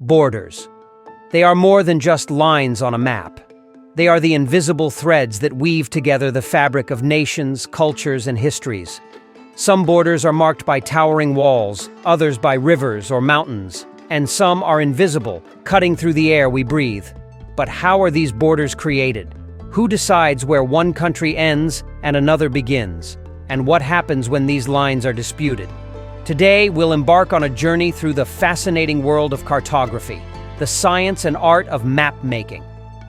Borders. They are more than just lines on a map. They are the invisible threads that weave together the fabric of nations, cultures, and histories. Some borders are marked by towering walls, others by rivers or mountains, and some are invisible, cutting through the air we breathe. But how are these borders created? Who decides where one country ends and another begins? And what happens when these lines are disputed? Today, we'll embark on a journey through the fascinating world of cartography, the science and art of map-making.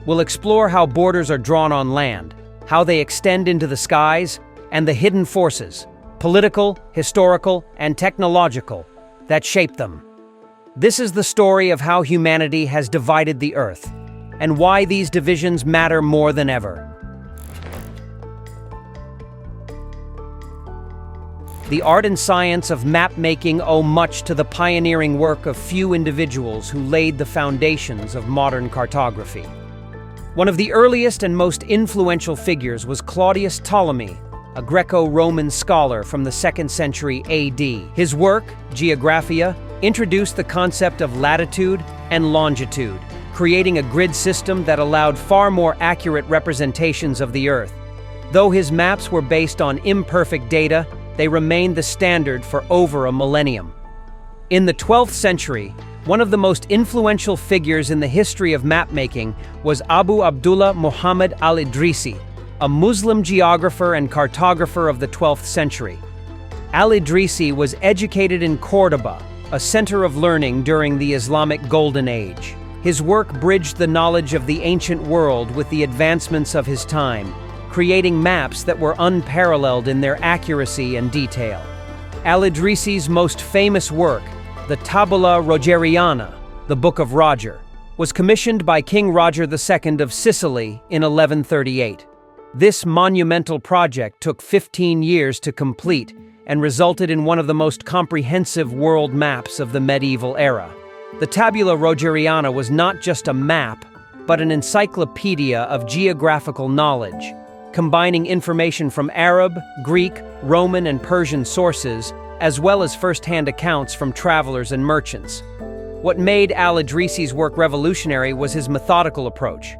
We'll explore how borders are drawn on land, how they extend into the skies, and the hidden forces, political, historical, and technological, that shape them. This is the story of how humanity has divided the Earth, and why these divisions matter more than ever. The art and science of map-making owe much to the pioneering work of few individuals who laid the foundations of modern cartography. One of the earliest and most influential figures was Claudius Ptolemy, a Greco-Roman scholar from the 2nd century AD. His work, Geographia, introduced the concept of latitude and longitude, creating a grid system that allowed far more accurate representations of the Earth. Though his maps were based on imperfect data, they remained the standard for over a millennium. In the 12th century, one of the most influential figures in the history of mapmaking was Abu Abdullah Muhammad Al-Idrisi, a Muslim geographer and cartographer of the 12th century. Al-Idrisi was educated in Cordoba, a center of learning during the Islamic Golden Age. His work bridged the knowledge of the ancient world with the advancements of his time, creating maps that were unparalleled in their accuracy and detail. Al-Idrisi's most famous work, the Tabula Rogeriana, the Book of Roger, was commissioned by King Roger II of Sicily in 1138. This monumental project took 15 years to complete and resulted in one of the most comprehensive world maps of the medieval era. The Tabula Rogeriana was not just a map, but an encyclopedia of geographical knowledge, combining information from Arab, Greek, Roman, and Persian sources, as well as first-hand accounts from travelers and merchants. What made Al-Idrisi's work revolutionary was his methodical approach.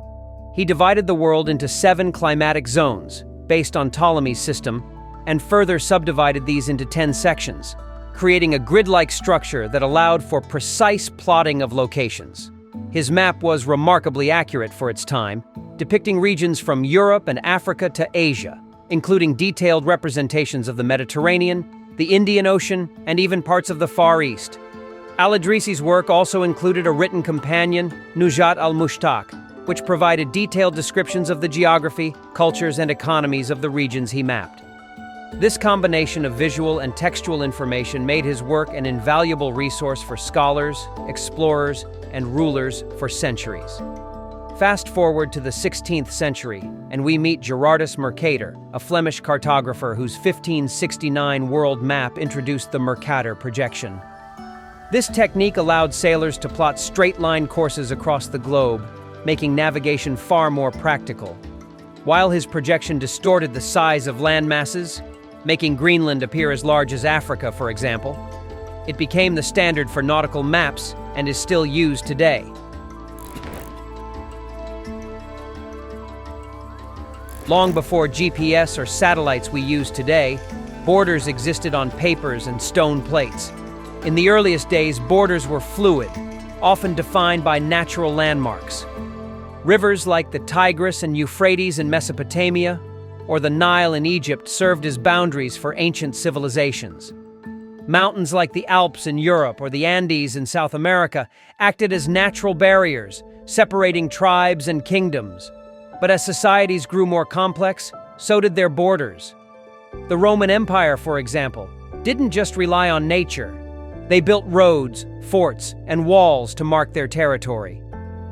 He divided the world into 7 climatic zones, based on Ptolemy's system, and further subdivided these into 10 sections, creating a grid-like structure that allowed for precise plotting of locations. His map was remarkably accurate for its time, depicting regions from Europe and Africa to Asia, including detailed representations of the Mediterranean, the Indian Ocean, and even parts of the Far East. Al-Idrisi's work also included a written companion, Nujat al-Mushtaq, which provided detailed descriptions of the geography, cultures, and economies of the regions he mapped. This combination of visual and textual information made his work an invaluable resource for scholars, explorers, and rulers for centuries. Fast forward to the 16th century, and we meet Gerardus Mercator, a Flemish cartographer whose 1569 world map introduced the Mercator projection. This technique allowed sailors to plot straight-line courses across the globe, making navigation far more practical. While his projection distorted the size of land masses, making Greenland appear as large as Africa, for example, it became the standard for nautical maps and is still used today. Long before GPS or satellites we use today, borders existed on papers and stone plates. In the earliest days, borders were fluid, often defined by natural landmarks. Rivers like the Tigris and Euphrates in Mesopotamia, or the Nile in Egypt served as boundaries for ancient civilizations. Mountains like the Alps in Europe or the Andes in South America acted as natural barriers, separating tribes and kingdoms. But as societies grew more complex, so did their borders. The Roman Empire, for example, didn't just rely on nature. They built roads, forts, and walls to mark their territory.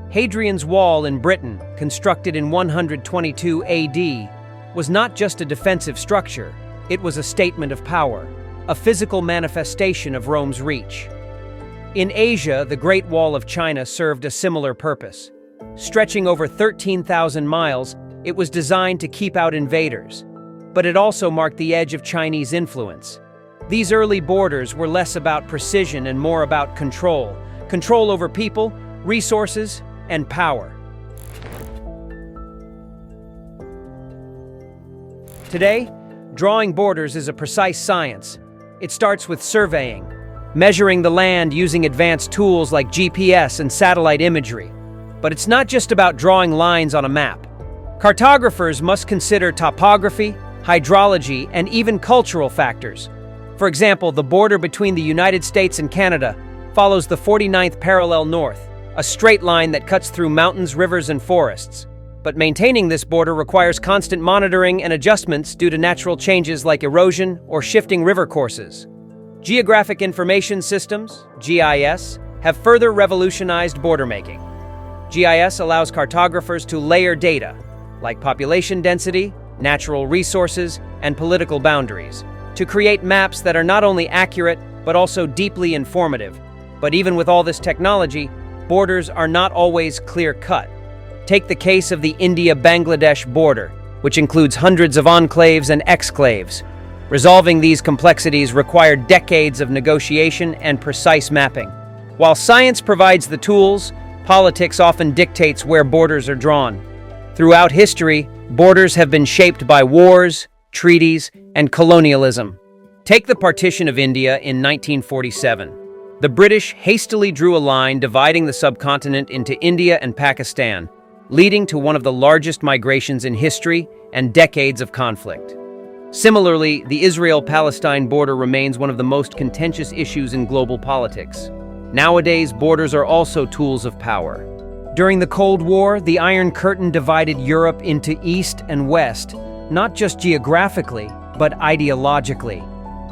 Hadrian's Wall in Britain, constructed in 122 AD, was not just a defensive structure, it was a statement of power, a physical manifestation of Rome's reach. In Asia, the Great Wall of China served a similar purpose. Stretching over 13,000 miles, it was designed to keep out invaders, but it also marked the edge of Chinese influence. These early borders were less about precision and more about control, control over people, resources, and power. Today, drawing borders is a precise science. It starts with surveying, measuring the land using advanced tools like GPS and satellite imagery. But it's not just about drawing lines on a map. Cartographers must consider topography, hydrology, and even cultural factors. For example, the border between the United States and Canada follows the 49th parallel north, a straight line that cuts through mountains, rivers, and forests. But maintaining this border requires constant monitoring and adjustments due to natural changes like erosion or shifting river courses. Geographic Information Systems, GIS, have further revolutionized border making. GIS allows cartographers to layer data, like population density, natural resources, and political boundaries, to create maps that are not only accurate, but also deeply informative. But even with all this technology, borders are not always clear-cut. Take the case of the India-Bangladesh border, which includes hundreds of enclaves and exclaves. Resolving these complexities required decades of negotiation and precise mapping. While science provides the tools, politics often dictates where borders are drawn. Throughout history, borders have been shaped by wars, treaties, and colonialism. Take the partition of India in 1947. The British hastily drew a line dividing the subcontinent into India and Pakistan, leading to one of the largest migrations in history and decades of conflict. Similarly, the Israel-Palestine border remains one of the most contentious issues in global politics. Nowadays, borders are also tools of power. During the Cold War, the Iron Curtain divided Europe into East and West, not just geographically, but ideologically.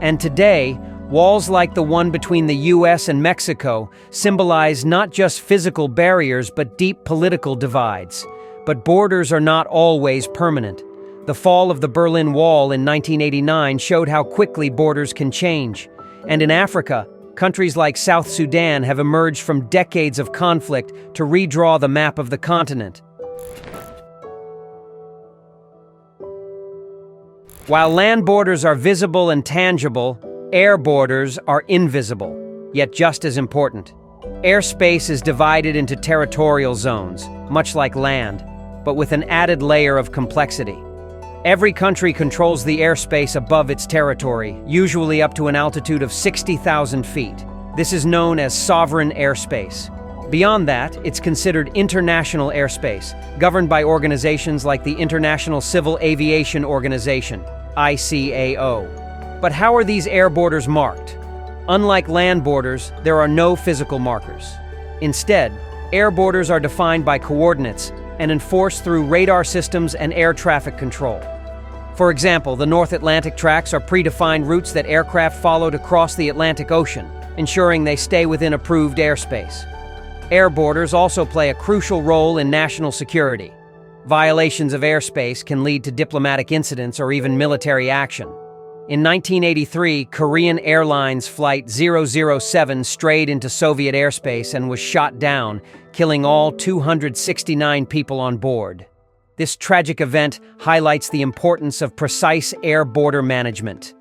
And today, walls like the one between the US and Mexico symbolize not just physical barriers, but deep political divides. But borders are not always permanent. The fall of the Berlin Wall in 1989 showed how quickly borders can change. And in Africa, countries like South Sudan have emerged from decades of conflict to redraw the map of the continent. While land borders are visible and tangible, air borders are invisible, yet just as important. Airspace is divided into territorial zones, much like land, but with an added layer of complexity. Every country controls the airspace above its territory, usually up to an altitude of 60,000 feet. This is known as sovereign airspace. Beyond that, it's considered international airspace, governed by organizations like the International Civil Aviation Organization, ICAO. But how are these air borders marked? Unlike land borders, there are no physical markers. Instead, air borders are defined by coordinates and enforced through radar systems and air traffic control. For example, the North Atlantic tracts are predefined routes that aircraft follow to cross the Atlantic Ocean, ensuring they stay within approved airspace. Air borders also play a crucial role in national security. Violations of airspace can lead to diplomatic incidents or even military action. In 1983, Korean Airlines Flight 007 strayed into Soviet airspace and was shot down, killing all 269 people on board. This tragic event highlights the importance of precise air border management.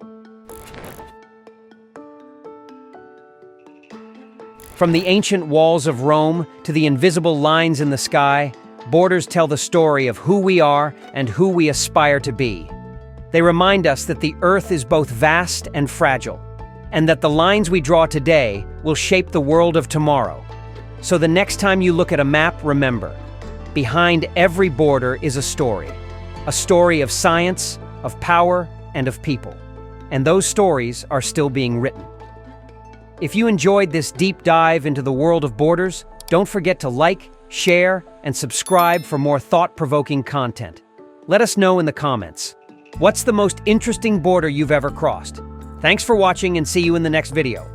From the ancient walls of Rome to the invisible lines in the sky, borders tell the story of who we are and who we aspire to be. They remind us that the Earth is both vast and fragile, and that the lines we draw today will shape the world of tomorrow. So the next time you look at a map, remember, behind every border is a story of science, of power, and of people. And those stories are still being written. If you enjoyed this deep dive into the world of borders, don't forget to like, share, and subscribe for more thought-provoking content. Let us know in the comments. What's the most interesting border you've ever crossed? Thanks for watching and see you in the next video.